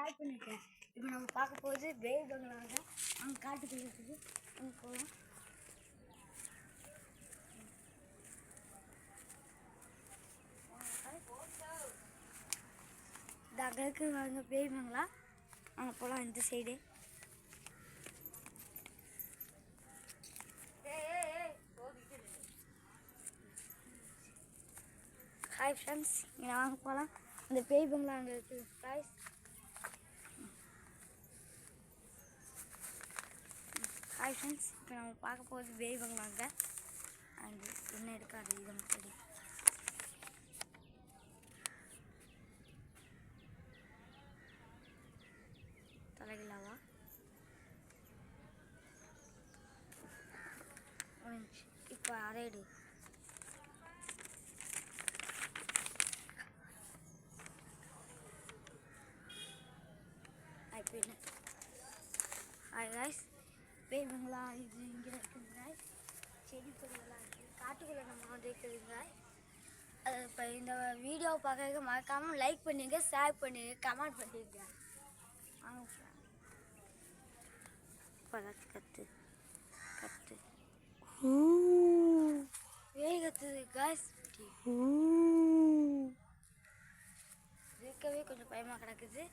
Start பண்ணிட்டேன். இப்போ நம்ம பார்க்க போகுது பேய் பங்களா தான். அங்கே காட்டுக்குள்ள இருக்குது. அங்கே போகலாம். இந்த அங்கே இருக்குது அங்கே பேய் பங்களா. அங்கே போகலாம் இந்த சைடு. ஹாய் ஃப்ரெண்ட்ஸ், இங்கே வாங்க போகலாம். அந்த பேய் பங்களா அங்கே இருக்குது காய்ஸ். ஹாய் ஃப்ரெண்ட்ஸ், இப்போ நம்ம பார்க்க போகிறது பேய் பங்களாங்க. அங்கே என்ன இருக்காது இதை மட்டும் தலைகளாவா இப்போ அரைடு இப்போ என்ன ஹாய் காய்ஸ், பேய் பங்களா இது இங்கே இருக்குதுங்க. செடி கொடிகளாக இருக்குது. காட்டுக்குள்ளே நம்ம வந்து இருக்குதுங்க. அது இப்போ இந்த வீடியோவை பார்க்க மறக்காமல் லைக் பண்ணுங்க, ஷேர் பண்ணுங்க, கமெண்ட் பண்ணுங்க. கத்து கத்து பேய் கத்துது காய்ஸ். இருக்கவே கொஞ்சம் பயமாக கிடக்குது.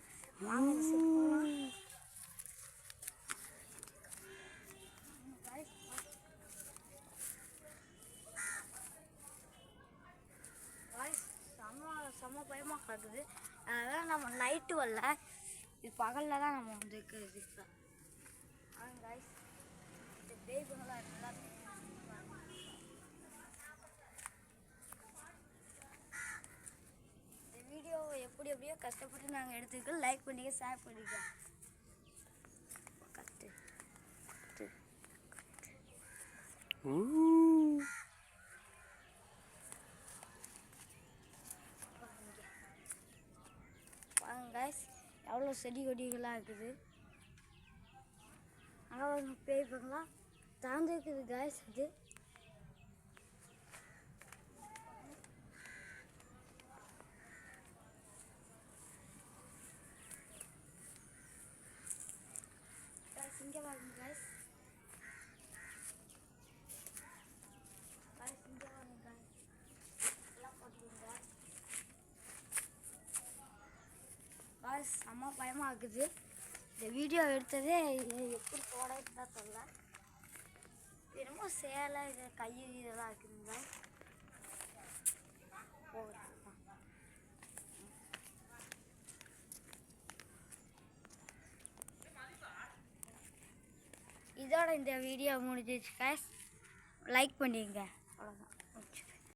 செம்ம பயமாக கிடக்குது. அதனால் நம்ம நைட்டு வரல, இது பகலில் தான் நம்ம வந்து இருக்கிறது. காய்ஸ், இந்த பேய் பங்களா நல்லா இந்த வீடியோவை எப்படியோ கஷ்டப்பட்டு நாங்கள் எடுத்துக்க லைக் பண்ணிக்க, ஷேர் பண்ணிக்க. கத்து கத்து பாருங்க காய்ஸ், எவ்வளோ செடி கொடிகளாக இருக்குது. அங்கே வந்து பேய் பங்களா தாழ்ந்து இருக்குது காய்ஸ். அது இங்கே பாருங்க காய்ஸ். இங்கே பாருங்க காய்ஸ், எல்லாம் போட்டுருங்க காய்ஸ். செம்ம பயமாக இருக்குது. இந்த வீடியோ எடுத்ததே எப்படி போடன்னு தான் தெரியல. என்னமோ சேலை இது கை இதெல்லாம் இருக்குதுங்க. இதோட இந்த வீடியோ முடிஞ்சிச்சு காய்ஸ். லைக் பண்ணிடுங்க, அவ்வளோதான்.